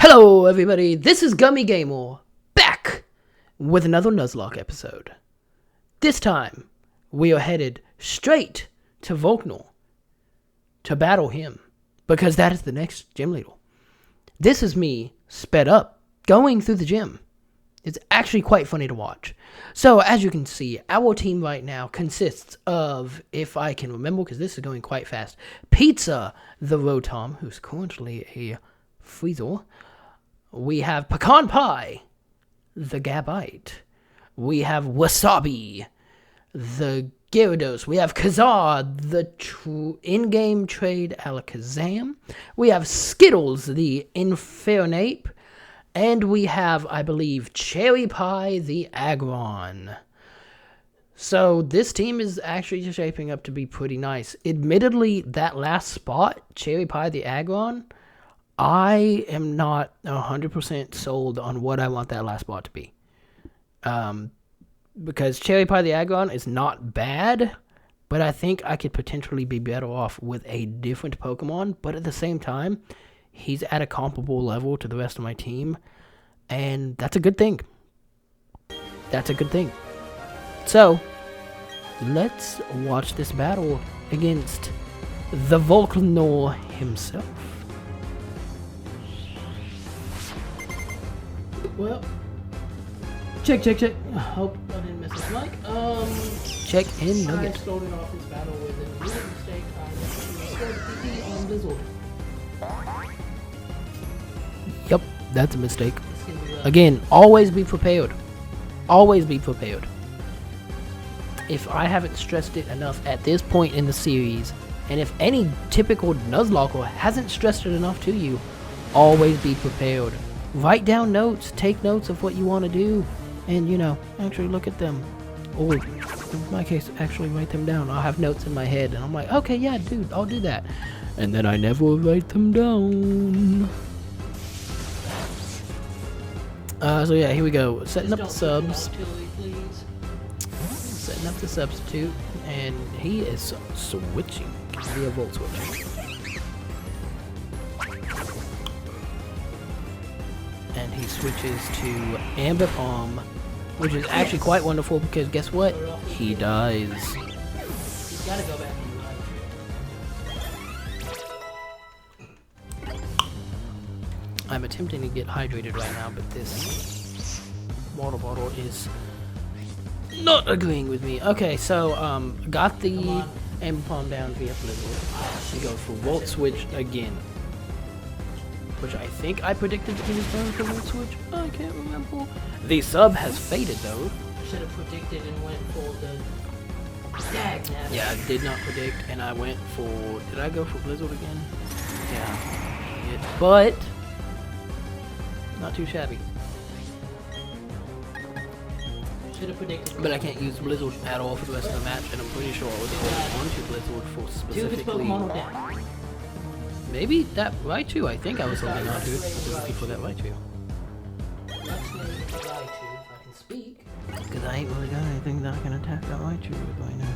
Hello everybody, this is Gummy Gamer, back with another Nuzlocke episode. This time, we are headed straight to Volknor to battle him, because that is the next gym leader. This is me, sped up, going through the gym. It's actually quite funny to watch. So, as you can see, our team right now consists of, if I can remember, because this is going quite fast, Pizza the Rotom, who's currently a freezer. We have Pecan Pie, the Gabite. We have Wasabi, the Gyarados. We have Kazar, the in-game trade Alakazam. We have Skittles, the Infernape. And we have, I believe, Cherry Pie, the Aggron. So this team is actually shaping up to be pretty nice. Admittedly, that last spot, Cherry Pie, the Aggron, I am not 100% sold on what I want that last spot to be. Because Cherry Pie, the Aggron is not bad, but I think I could potentially be better off with a different Pokemon. But at the same time, he's at a comparable level to the rest of my team, and that's a good thing. That's a good thing. So, let's watch this battle against the Volknor himself. Well, check. Hope I didn't miss this mic. Check in Nugget. I started off this battle with a little mistake. I scored PP on Blizzard. Yep, that's a mistake. Again, always be prepared. Always be prepared. If I haven't stressed it enough at this point in the series, and if any typical Nuzlocke hasn't stressed it enough to you, always be prepared. Write down notes, take notes of what you want to do, and, actually look at them. Or, in my case, actually write them down. I'll have notes in my head, and I'm like, okay, yeah, dude, I'll do that. And then I never write them down. So yeah, here we go. Setting up the subs. Setting up the substitute, and he is switching via Volt switching. And he switches to Amber Palm, which is actually quite wonderful because guess what? He dies. He's gotta go back to I'm attempting to get hydrated right now, but this water bottle is not agreeing with me. Okay, so got the Amber Palm down via Blizzard. We go for Volt Switch again, which I think I predicted he was going for Volt Switch. I can't remember. The sub has faded though. Should have predicted and went for the Dagnabbit. Yeah, I did not predict, and I went for. Did I go for Blizzard again? Yeah. But not too shabby. Should have predicted. But I can't use Blizzard at all for the rest of the match, and I'm pretty sure I was holding on to Blizzard for specifically. Maybe that Raichu, I think I was holding on to it specifically for that Raichu. Let's name the Raichu if I can speak. Because I ain't really got anything that I can attack that Raichu with right now.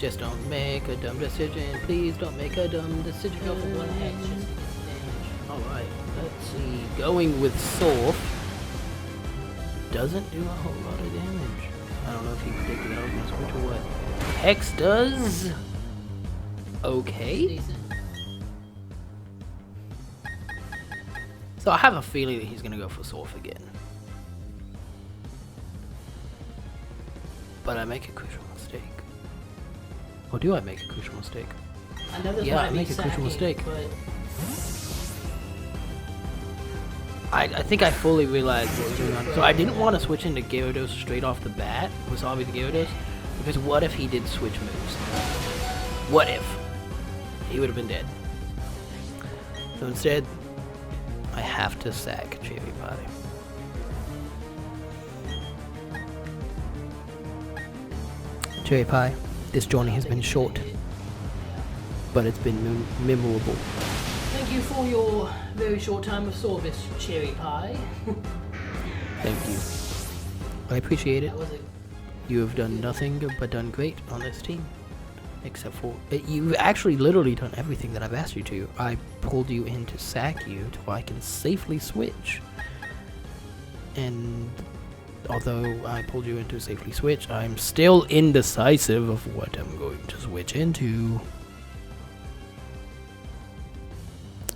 Just don't make a dumb decision. Please don't make a dumb decision. Go for one hex, just to get damage. Alright, let's see. Going with Surf doesn't do a whole lot of damage. I don't know if he predicted that I was going to switch or what. Hex does okay. So I have a feeling that he's going to go for Surf again. But I make a crucial mistake. Or do I make a crucial mistake? Yeah, I make a crucial mistake. I think I fully realized what was going on. So I didn't want to switch into Gyarados straight off the bat, Wasabi the Gyarados, because what if he did switch moves? What if? He would have been dead. So instead, I have to sack Cherry Pie. Cherry Pie, this journey has been short, but it's been memorable. Thank you for your very short time of service, Cherry Pie. Thank you. I appreciate it. That was a You have done nothing but done great on this team. Except for... you've actually literally done everything that I've asked you to. I pulled you in to sack you so I can safely switch. And although I pulled you in to safely switch, I'm still indecisive of what I'm going to switch into.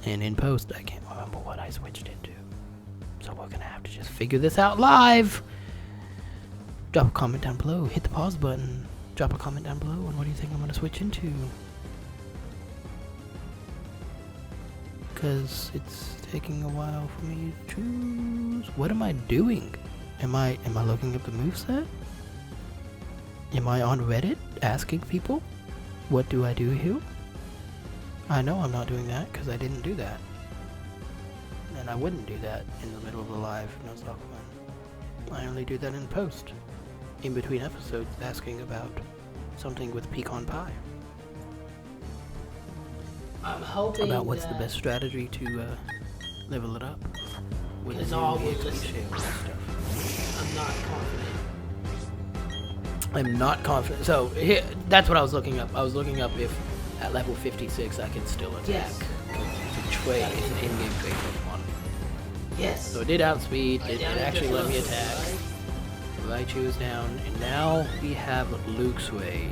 And in post, I can't remember what I switched into. So we're gonna have to just figure this out live. Drop a comment down below. Hit the pause button. Drop a comment down below on what do you think I'm gonna switch into. Because it's taking a while for me to choose. What am I doing? Am I looking up the moveset? Am I on Reddit asking people? What do I do here? I know I'm not doing that because I didn't do that. And I wouldn't do that in the middle of the live Nuzlocke one. I only do that in post. In between episodes asking about something with pecan pie. I'm hoping about what's the best strategy to level it up. With It's all XP stuff. I'm not confident. I'm not confident. So here, that's what I was looking up. I was looking up if at level 56 I can still attack. Yes. The trait is an in-game trait Pokemon. Yes. So it did outspeed. It Down actually just let me looks attack. right. Raichu is down, and now we have Luxray,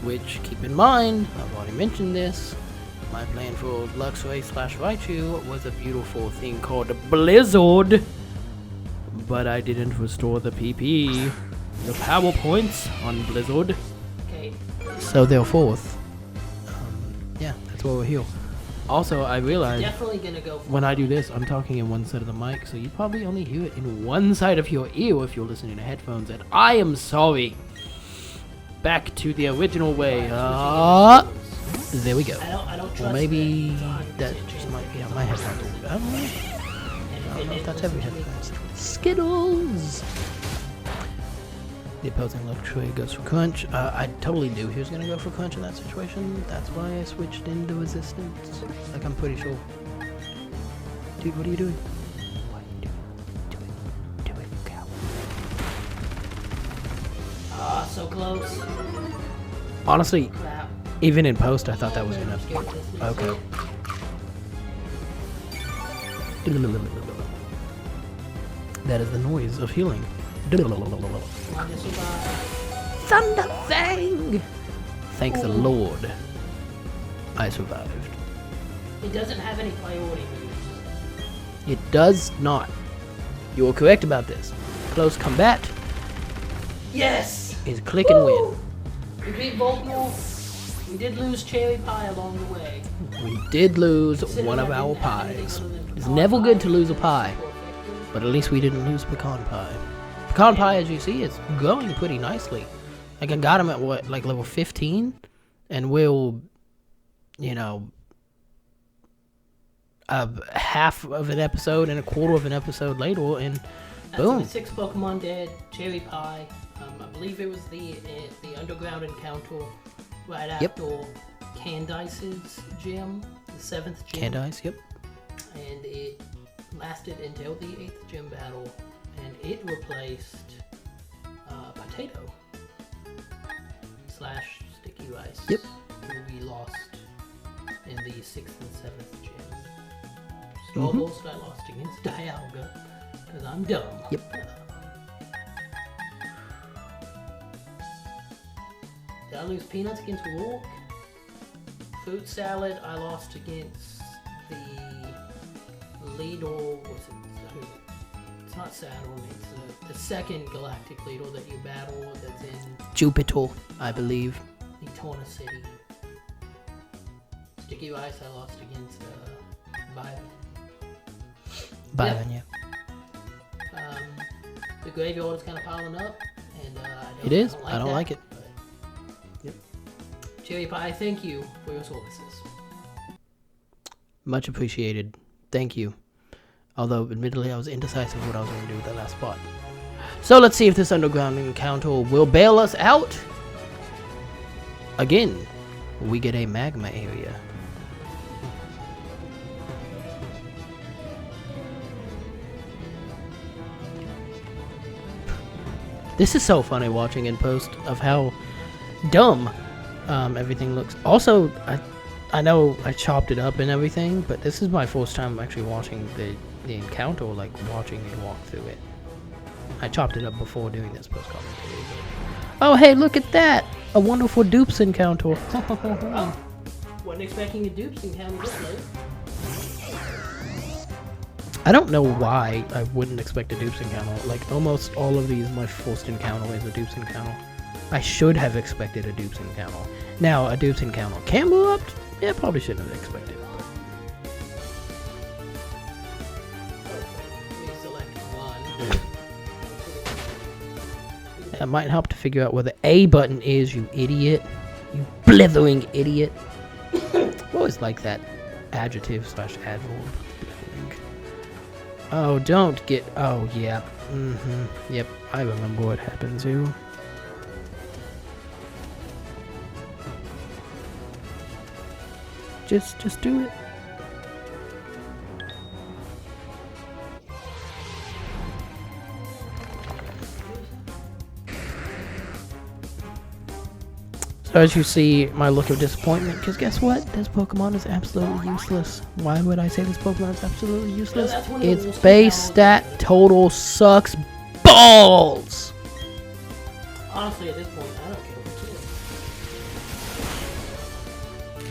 which, keep in mind, I've already mentioned this, my Blindfold Luxray / Raichu was a beautiful thing called Blizzard, but I didn't restore the PP, the power points on Blizzard, Okay. so therefore, yeah, that's why we're here. Also, I realized Definitely gonna go for when I do this, I'm talking in one side of the mic, so you probably only hear it in one side of your ear if you're listening to headphones, and I am sorry. Back to the original way. There we go. I don't trust Or maybe that. that just might be on my headphones. I don't know. I don't know if that's every headphones. Skittles! The opposing Luxray goes for Crunch. I totally knew he was going to go for Crunch in that situation. That's why I switched into Resistance. Like, I'm pretty sure. Dude, what are you doing? What are you doing? Do it, cow. Ah, so close. Honestly, Crap. even in post, I thought that was going to... Okay. That is the noise of healing. Thunder Fang! Thank the Lord. I survived. It doesn't have any priority moves. It does not. You were correct about this. Close combat Yes! is click and win. We beat Volkmore. We did lose Cherry Pie along the way. We did lose Considering one of I our didn't have anything pies. other than It's pecan never good to lose a which pie, was more effective. but at least we didn't lose pecan pie. Pecan pie, as you see, is growing pretty nicely. Like, I got him at what, like level 15? And we'll, you know, half of an episode and a quarter of an episode later, and That's boom. the 6 Pokemon dead, Cherry Pie. I believe it was the underground encounter right Yep. after Candice's gym, the 7th gym. Candice, yep. And it lasted until the 8th gym battle, and it replaced Potato / Sticky Rice, Yep. who we lost in the 6th and 7th gym. Starburst I lost against Dialga, because I'm dumb. Yep. Did I lose Peanuts against Rourke? Fruit Salad I lost against the leader, what's it? It's not Saturn, it's the second galactic leader that you battle that's in Jupiter, I believe. Etona City. Sticky Rice I lost against Byron. Byron, yeah. The graveyard is kind of piling up, and It is. I don't like it. but Yep. Cherry Pie, thank you for your services. Much appreciated. Thank you. Although, admittedly, I was indecisive what I was going to do with that last spot. So let's see if this underground encounter will bail us out. Again, we get a magma area. This is so funny watching in post of how dumb everything looks. Also, I know I chopped it up and everything, but this is my first time actually watching the encounter, like watching me walk through it. I chopped it up before doing this post commentary. Oh, hey, look at that! A wonderful Dupes encounter. Oh, wasn't expecting a Dupes encounter this late. I don't know why I wouldn't expect a Dupes encounter. Like, almost all of these, my first encounter is a Dupes encounter. I should have expected a Dupes encounter. Now, a Dupes encounter can move up. Yeah, probably shouldn't have expected. We select one. That might help to figure out where the A button is, you idiot. You blithering idiot. Always like that adjective / adverb. Oh, don't get... Oh, yeah. Yep, I remember what happened too. Just do it. So as you see, my look of disappointment, because guess what? This Pokemon is absolutely useless. Why would I say this Pokemon is absolutely useless? Its base stat total sucks balls! Honestly, at this point, I don't care what you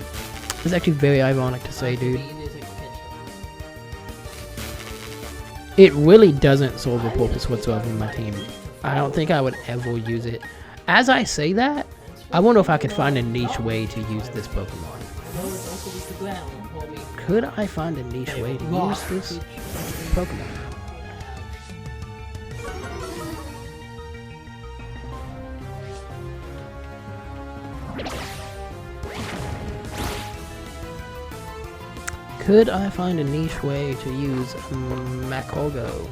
do. It's actually very ironic to say, dude. Speed is a catch-up. It really doesn't serve a purpose whatsoever in my team. I don't think I would ever use it. As I say that, I wonder if I could find a niche way to use this Pokemon. Could I find a niche way to use this Pokemon? Could I find a niche way to use Makogo?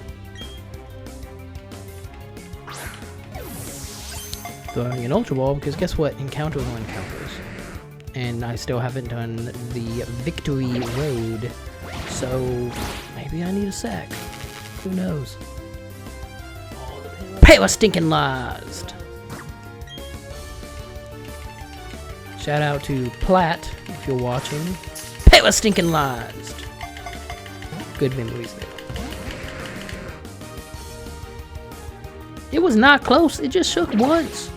Throwing an Ultra Ball, because guess what? Encounters are encounters. And I still haven't done the Victory Road, so maybe I need a sack. Who knows? Power stinking lies! Shout out to Platt, if you're watching. Power stinking lies! Good memories there. It was not close, it just shook once.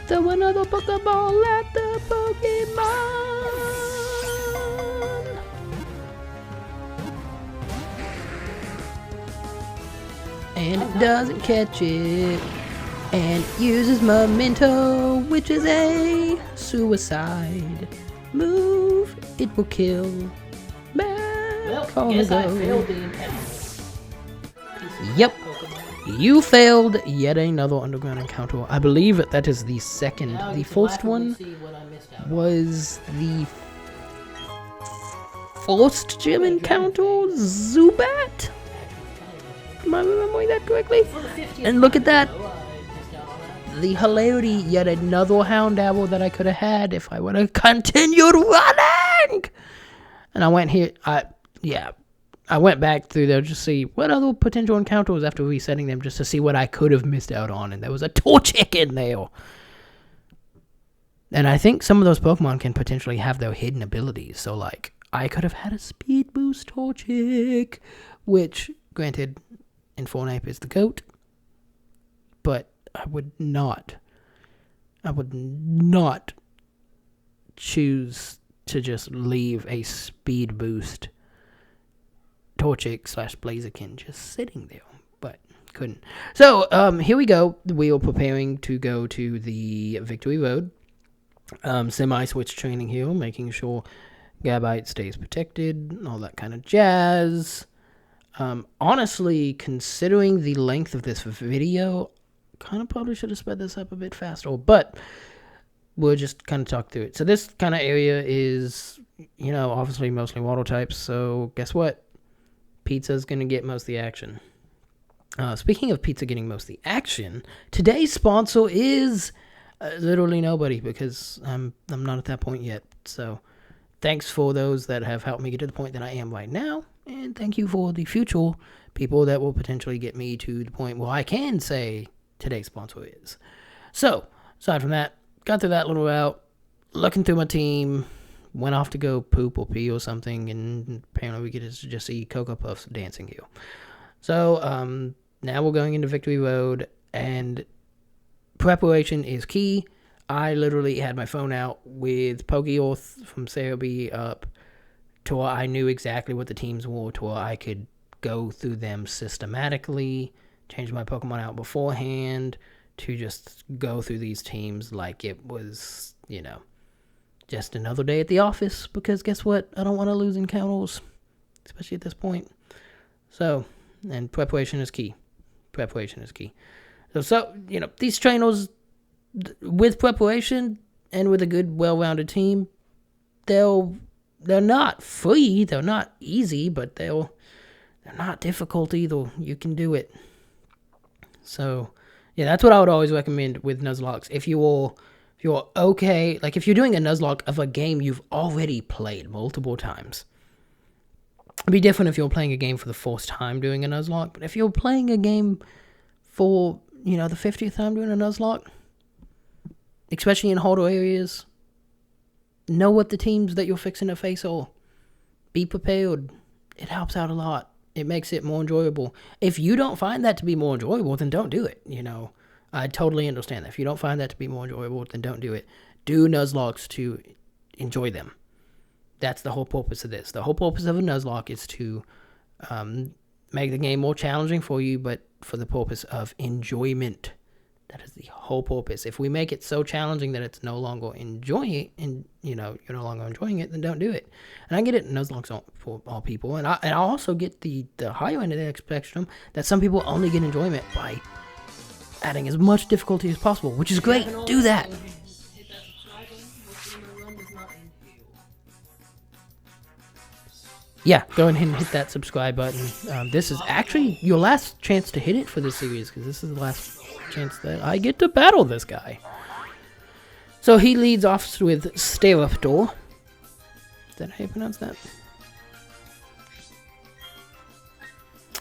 Throw another Pokeball at the Pokemon. And it doesn't catch it. And it uses Memento, which is a suicide move. It will kill. Well, guess I failed the encounter. Yep. You failed yet another underground encounter. I believe that is the second. Now The first one was the first gym encounter, Zubat? Am I remembering that correctly? And look at that. The hilarity, yet another Houndour that I could have had if I would have continued running. And I went here, I went back through there just to see what other potential encounters after resetting them, just to see what I could have missed out on. And there was a Torchic in there. And I think some of those Pokemon can potentially have their hidden abilities. So, like, I could have had a Speed Boost Torchic, which, granted, Infernape is the GOAT. But I would not choose to just leave a Speed Boost Torchic / Blaziken just sitting there, but couldn't. So, here we go. We are preparing to go to the Victory Road. Semi-switch training here, making sure Gabite stays protected, all that kind of jazz. Honestly, considering the length of this video, kind of probably should have sped this up a bit faster, but we'll just kind of talk through it. So this kind of area is, obviously mostly water types, so guess what? Pizza's going to get most of the action. Speaking of pizza getting most of the action, today's sponsor is literally nobody, because I'm not at that point yet. So thanks for those that have helped me get to the point that I am right now. And thank you for the future people that will potentially get me to the point where I can say today's sponsor is. So, aside from that, got through that little route, looking through my team, went off to go poop or pee or something, and apparently we get to just see Cocoa Puffs dancing here. So, now we're going into Victory Road, and preparation is key. I literally had my phone out with Pokeorth from Cerebi up to where I knew exactly what the teams were, to where I could go through them systematically, change my Pokemon out beforehand, to just go through these teams like it was, just another day at the office, because guess what? I don't want to lose encounters, especially at this point. So, and preparation is key. So these trainers, with preparation and with a good, well-rounded team, they're not free, they're not easy, but they're not difficult either. You can do it. So, yeah, that's what I would always recommend with Nuzlocks. If you're okay, like if you're doing a Nuzlocke of a game you've already played multiple times. It'd be different if you're playing a game for the first time doing a Nuzlocke, but if you're playing a game for, the 50th time doing a Nuzlocke, especially in harder areas, know what the teams that you're fixing to face are. Be prepared. It helps out a lot. It makes it more enjoyable. If you don't find that to be more enjoyable, then don't do it. I totally understand that. If you don't find that to be more enjoyable, then don't do it. Do Nuzlocks to enjoy them. That's the whole purpose of this. The whole purpose of a Nuzlocke is to make the game more challenging for you, but for the purpose of enjoyment. That is the whole purpose. If we make it so challenging that it's no longer enjoying it, and you're no longer enjoying it, then don't do it. And I get it, Nuzlocke's for all people, and I also get the higher end of the spectrum that some people only get enjoyment by adding as much difficulty as possible, which is great. Do that. Yeah, go ahead and hit that subscribe button. This is actually your last chance to hit it for this series, because this is the last chance that I get to battle this guy. So he leads off with Staraptor. Is that how you pronounce that?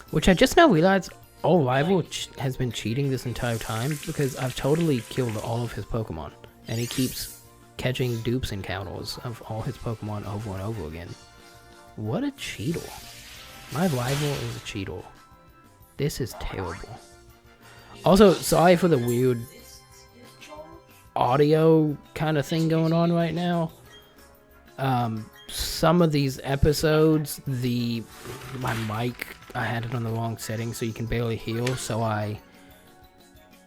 Which I just now realized all rival has been cheating this entire time, because I've totally killed all of his Pokemon, and he keeps catching Dupes encounters of all his Pokemon over and over again. What a cheater. My rival is a cheater. This is terrible. Also, sorry for the weird audio kind of thing going on right now. Some of these episodes, my mic, I had it on the wrong setting so you can barely hear, so I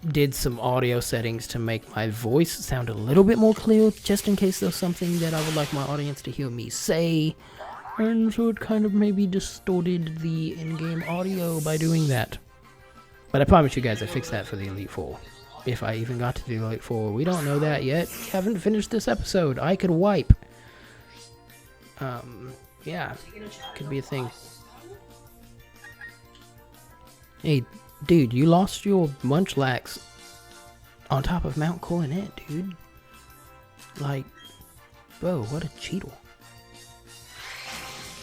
did some audio settings to make my voice sound a little bit more clear, just in case there's something that I would like my audience to hear me say. And so it kind of maybe distorted the in-game audio by doing that. But I promise you guys I fixed that for the Elite Four. If I even got to the Elite Four. We don't know that yet. We haven't finished this episode. I could wipe. Yeah. Could be a thing. Hey, dude, you lost your Munchlax on top of Mount Coronet, dude. Like, bro, what a cheater.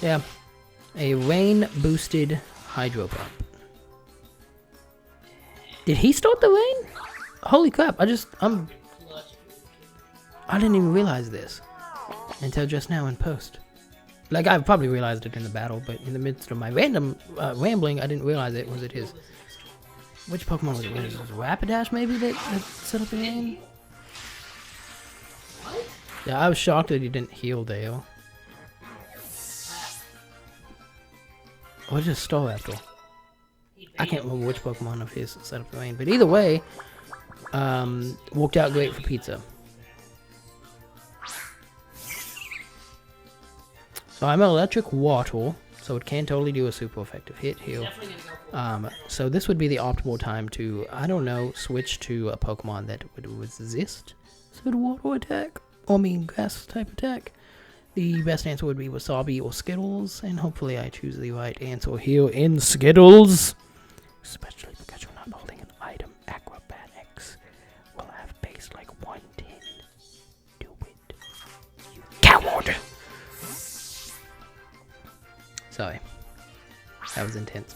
Yeah, a rain-boosted Hydro Pump. Did he start the rain? Holy crap, I didn't even realize this until just now in post. Like, I probably realized it in the battle, but in the midst of my random rambling, I didn't realize it. Was it his... Which Pokemon was it? Was it Rapidash, maybe, that set up the rain? Yeah, I was shocked that he didn't heal Dale. Or just Staraptor. I can't remember which Pokemon of his set up the rain, but either way, worked out great for pizza. So I'm an electric water, so it can totally do a super effective hit heal. So this would be the optimal time to, I don't know, switch to a Pokemon that would resist said water attack, or grass type attack. The best answer would be Wasabi or Skittles, and hopefully I choose the right answer here in Skittles. Especially because you're not holding an item. Acrobatics will have base like 110. Do it. You coward! Sorry. That was intense.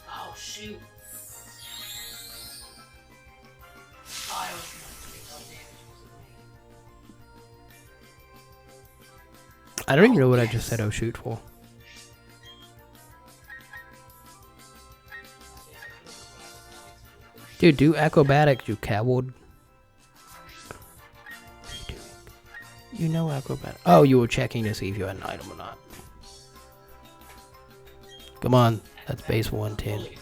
Oh, shoot. I was I don't even know what I just said oh shoot for. Dude, do acrobatics, you coward. What are you doing? You know acrobatic. Oh, you were checking to see if you had an item or not. Come on, that's base 110.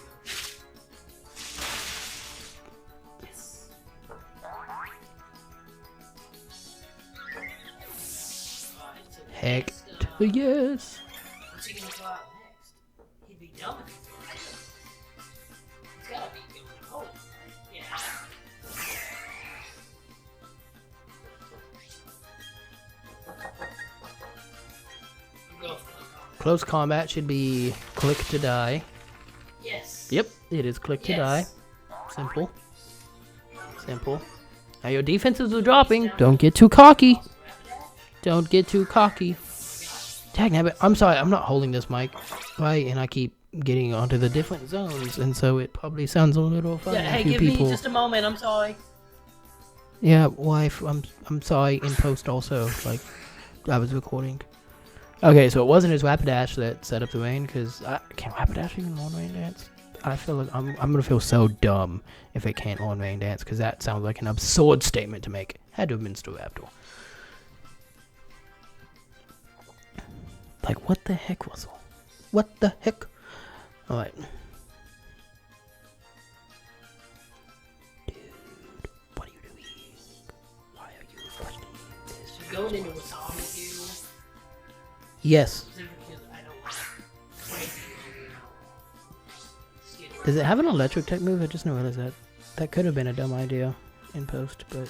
Heck to yes. What's he gonna go out next? He'd be dumb if he threw it. He's gotta be doing it. Oh, yeah. Go for it. Close combat should be click to die. Yes. Yep, it is click to die. Simple. Simple. Now your defenses are dropping. Don't get too cocky. Don't get too cocky. Dagnabbit, I'm sorry, I'm not holding this mic, right? And I keep getting onto the different zones, and so it probably sounds a little funny. Yeah, hey, to give people. me just a moment. I'm sorry. Yeah, wife, I'm sorry. In post also, like I was recording. Okay, so it wasn't his Rapidash that set up the rain, because can Rapidash even on rain dance? I feel like I'm gonna feel so dumb if it can't on rain dance, because that sounds like an absurd statement to make. Had to have been Staraptor. Like, what the heck, Russell? What the heck? Alright. Dude, what are you doing? Why are you questioning this? You're going into Wasabi here. Yes. Because I don't like crazy. Does it have an electric tech move? I just know realized that. That could have been a dumb idea in post, but...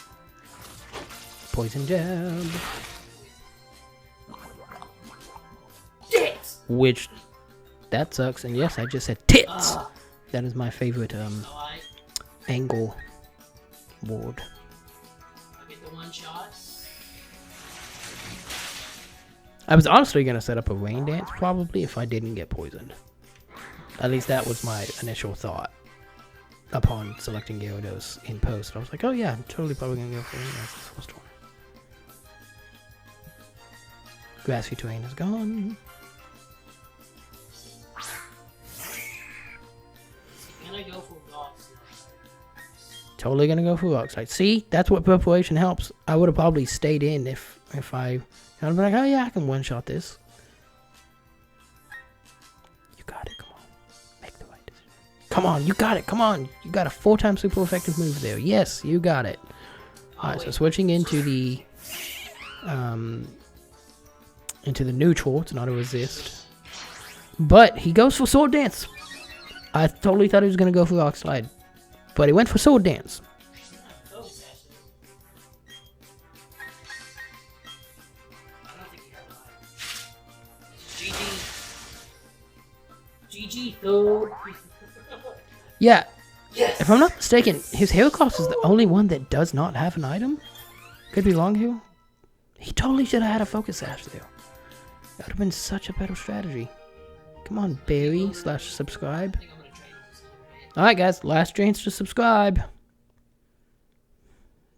Poison jab. Tits! Which... That sucks, and yes, I just said tits! That is my favorite, angle ward. I'll get the one shot. I was honestly gonna set up a rain dance, probably, if I didn't get poisoned. At least that was my initial thought. Upon selecting Gyarados in post, I was like, oh yeah, I'm totally probably gonna go for rain dance this first one. Grassy terrain is gone. Can I go for rocks? Totally gonna go for rock slide. See, that's what preparation helps. I would have probably stayed in if I I'd be like, oh yeah, I can one shot this. You got it, come on. Make the right decision. Come on, you got it, come on. You got a 4-time super effective move there. Yes, you got it. Alright, so switching into the neutral, it's not a resist. But he goes for sword dance. I totally thought he was gonna go for rock slide. But he went for sword dance. GG, though. Yeah. Yes. If I'm not mistaken, his Heracross is the only one that does not have an item. Could be wrong here. He totally should have had a Focus Sash there. That would have been such a better strategy. Come on, Barry/subscribe. Alright guys, last chance to subscribe.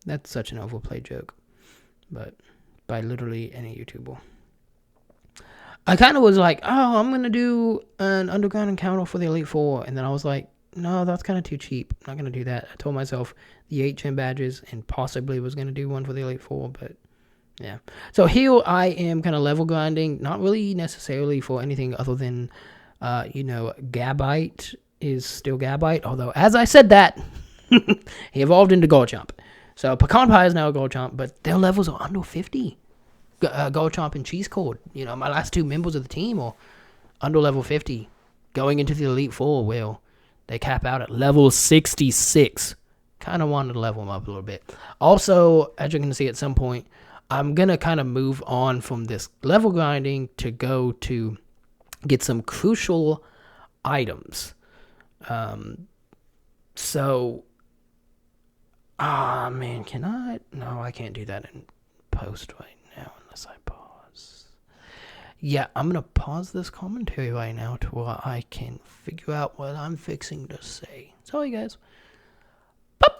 That's such an overplayed joke. But by literally any YouTuber. I kind of was like, oh, I'm going to do an underground encounter for the Elite Four. And then I was like, no, that's kind of too cheap. I'm not going to do that. I told myself the 8 gym badges and possibly was going to do one for the Elite Four. But yeah. So here I am kind of level grinding. Not really necessarily for anything other than, Gabite is still Gabite. Although, as I said that, he evolved into Garchomp. So Pecan Pie is now a Garchomp, but their levels are under 50. Garchomp and Cheese Cord, my last 2 members of the team are under level 50, going into the Elite Four. Well, they cap out at level 66. Kind of wanted to level them up a little bit. Also, as you're going to see at some point, I'm going to kind of move on from this level grinding to go to get some crucial items. Man, can I? No, I can't do that in post right now unless I pause. Yeah, I'm going to pause this commentary right now to where I can figure out what I'm fixing to say. Sorry, guys. Boop.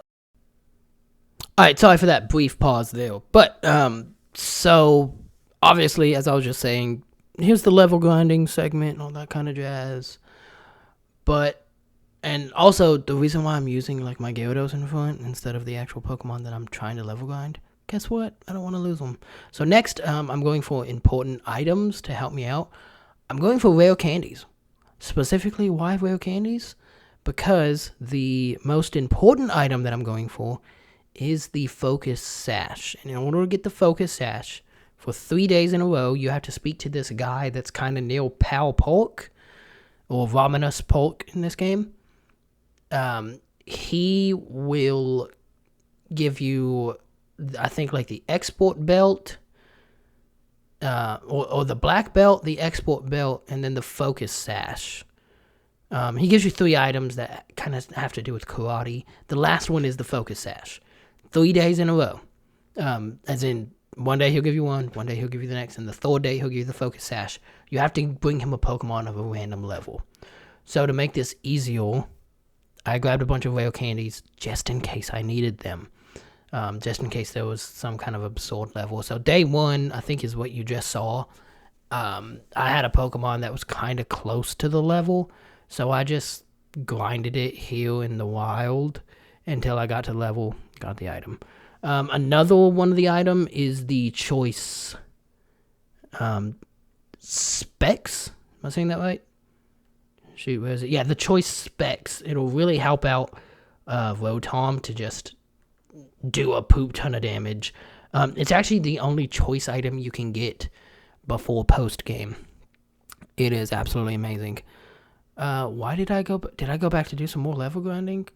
Alright, sorry for that brief pause there. But, so, obviously, as I was just saying, here's the level grinding segment and all that kind of jazz. But, and also, the reason why I'm using, like, my Gyarados in front instead of the actual Pokemon that I'm trying to level grind, guess what? I don't want to lose them. So next, I'm going for important items to help me out. I'm going for rare candies. Specifically, why rare candies? Because the most important item that I'm going for is the Focus Sash. And in order to get the Focus Sash, for 3 days in a row, you have to speak to this guy that's kind of near Pal Polk, or Vominous Polk in this game. He will give you, I think, like the export belt, or the black belt, the export belt, and then the Focus Sash. He gives you 3 items that kind of have to do with karate. The last one is the Focus Sash. 3 days in a row. As in, one day he'll give you one day he'll give you the next, and the 3rd day he'll give you the Focus Sash. You have to bring him a Pokemon of a random level. So to make this easier, I grabbed a bunch of rare candies just in case I needed them. Just in case there was some kind of absurd level. So day 1, I think, is what you just saw. I had a Pokemon that was kind of close to the level, so I just grinded it here in the wild until I got to level, got the item. Another one of the item is the choice specs. Am I saying that right? Shoot, where is it? Yeah, the choice specs. It'll really help out Rotom to just do a poop ton of damage. It's actually the only choice item you can get before post game. It is absolutely amazing. Why did I go? Did I go back to do some more level grinding?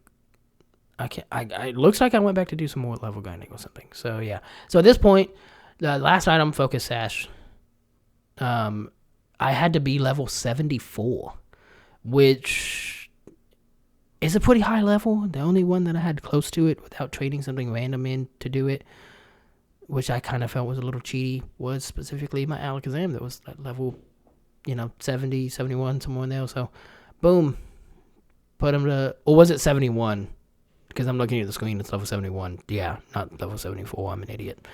It looks like I went back to do some more level grinding or something. So yeah. So at this point, the last item, Focus Sash. I had to be level 74, which is a pretty high level. The only one that I had close to it without trading something random in to do it, which I kind of felt was a little cheaty, was specifically my Alakazam that was at level, 70, 71, somewhere in there. So, boom. Put him to, or was it 71? Because I'm looking at the screen, it's level 71. Yeah, not level 74, I'm an idiot.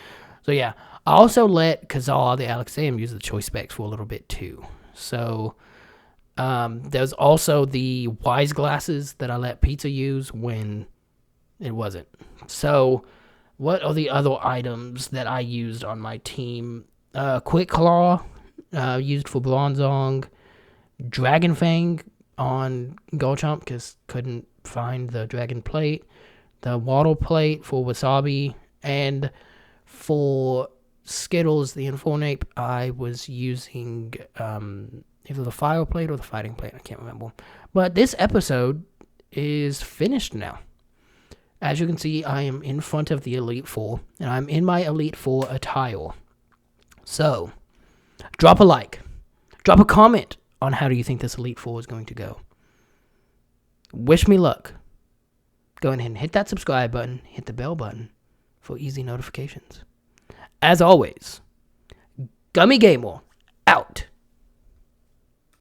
So yeah, I also let Kazar, the Alakazam, use the choice specs for a little bit too. So, there's also the Wise Glasses that I let Pizza use when it wasn't. So, what are the other items that I used on my team? Quick Claw, used for Bronzong. Dragon Fang on Garchomp, because couldn't find the Dragon Plate. The Waddle Plate for Wasabi. And for Skittles, the Infernape, I was using either the Fire Plate or the Fighting Plate. I can't remember. But this episode is finished now. As you can see, I am in front of the Elite Four, and I'm in my Elite Four attire. So, drop a like. Drop a comment on how do you think this Elite Four is going to go. Wish me luck. Go ahead and hit that subscribe button, hit the bell button for easy notifications. As always, Gummy Gamer, out.